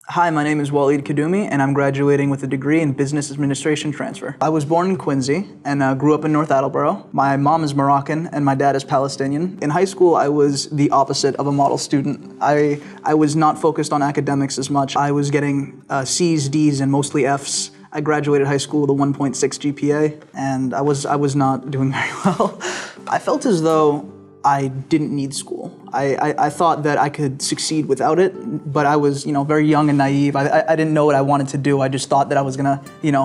Hi, my name is Waleed Quddumi, and I'm graduating with a degree in Business Administration Transfer. I was born in Quincy and grew up in North Attleboro. My mom is Moroccan and my dad is Palestinian. In high school, I was the opposite of a model student. I was not focused on academics as much. I was getting C's, D's, and mostly F's. I graduated high school with a 1.6 GPA, and I was not doing very well. I felt as though I didn't need school. I thought that I could succeed without it, but I was, very young and naive. I didn't know what I wanted to do. I just thought that I was gonna,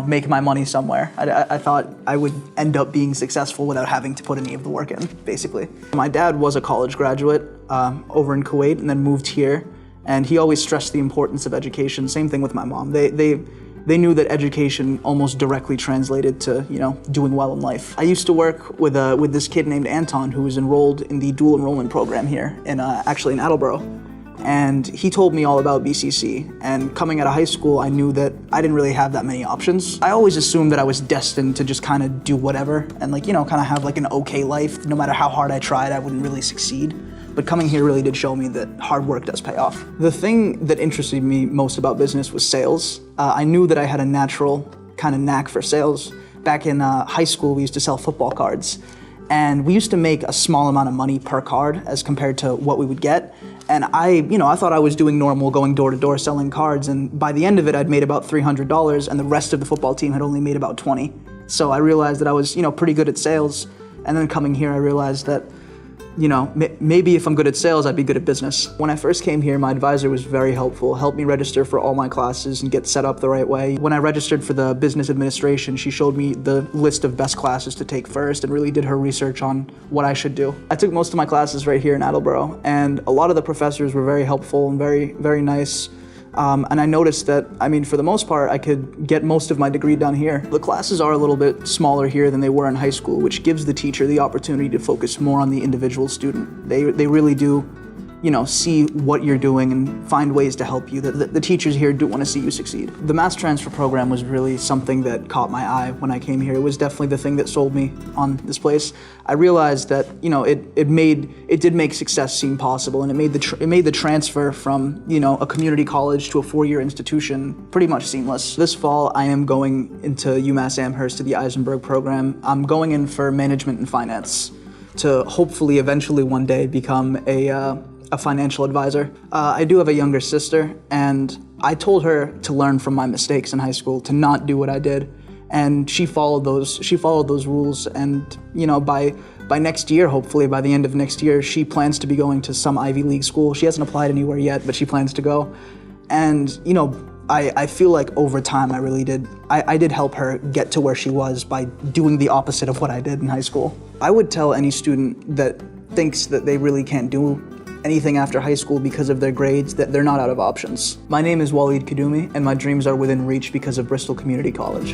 make my money somewhere. I thought I would end up being successful without having to put any of the work in, basically. My dad was a college graduate over in Kuwait and then moved here, and he always stressed the importance of education. Same thing with my mom. They knew that education almost directly translated to, doing well in life. I used to work with this kid named Anton who was enrolled in the dual enrollment program here, actually in Attleboro. And he told me all about BCC. And coming out of high school, I knew that I didn't really have that many options. I always assumed that I was destined to just kind of do whatever and kind of have an okay life. No matter how hard I tried, I wouldn't really succeed. But coming here really did show me that hard work does pay off. The thing that interested me most about business was sales. I knew that I had a natural kind of knack for sales. Back in high school, we used to sell football cards. And we used to make a small amount of money per card as compared to what we would get. And I thought I was doing normal, going door to door selling cards. And by the end of it, I'd made about $300 and the rest of the football team had only made about 20. So I realized that I was, pretty good at sales. And then coming here, I realized that maybe if I'm good at sales, I'd be good at business. When I first came here, my advisor was very helpful, helped me register for all my classes and get set up the right way. When I registered for the business administration, she showed me the list of best classes to take first and really did her research on what I should do. I took most of my classes right here in Attleboro, and a lot of the professors were very helpful and very, very nice. And I noticed that, for the most part, I could get most of my degree done here. The classes are a little bit smaller here than they were in high school, which gives the teacher the opportunity to focus more on the individual student. They really do, see what you're doing and find ways to help you. The teachers here do want to see you succeed. The mass transfer program was really something that caught my eye when I came here. It was definitely the thing that sold me on this place. I realized that, it did make success seem possible, and it made the transfer from, a community college to a 4-year institution pretty much seamless. This fall, I am going into UMass Amherst to the Eisenberg program. I'm going in for management and finance to hopefully eventually one day become a financial advisor. I do have a younger sister, and I told her to learn from my mistakes in high school, to not do what I did, and she followed those rules. And by next year, hopefully by the end of next year, she plans to be going to some Ivy League school. She hasn't applied anywhere yet, but she plans to go. And I feel like over time I did help her get to where she was by doing the opposite of what I did in high school. I would tell any student that thinks that they really can't do anything after high school because of their grades, that they're not out of options. My name is Waleed Quddumi, and my dreams are within reach because of Bristol Community College.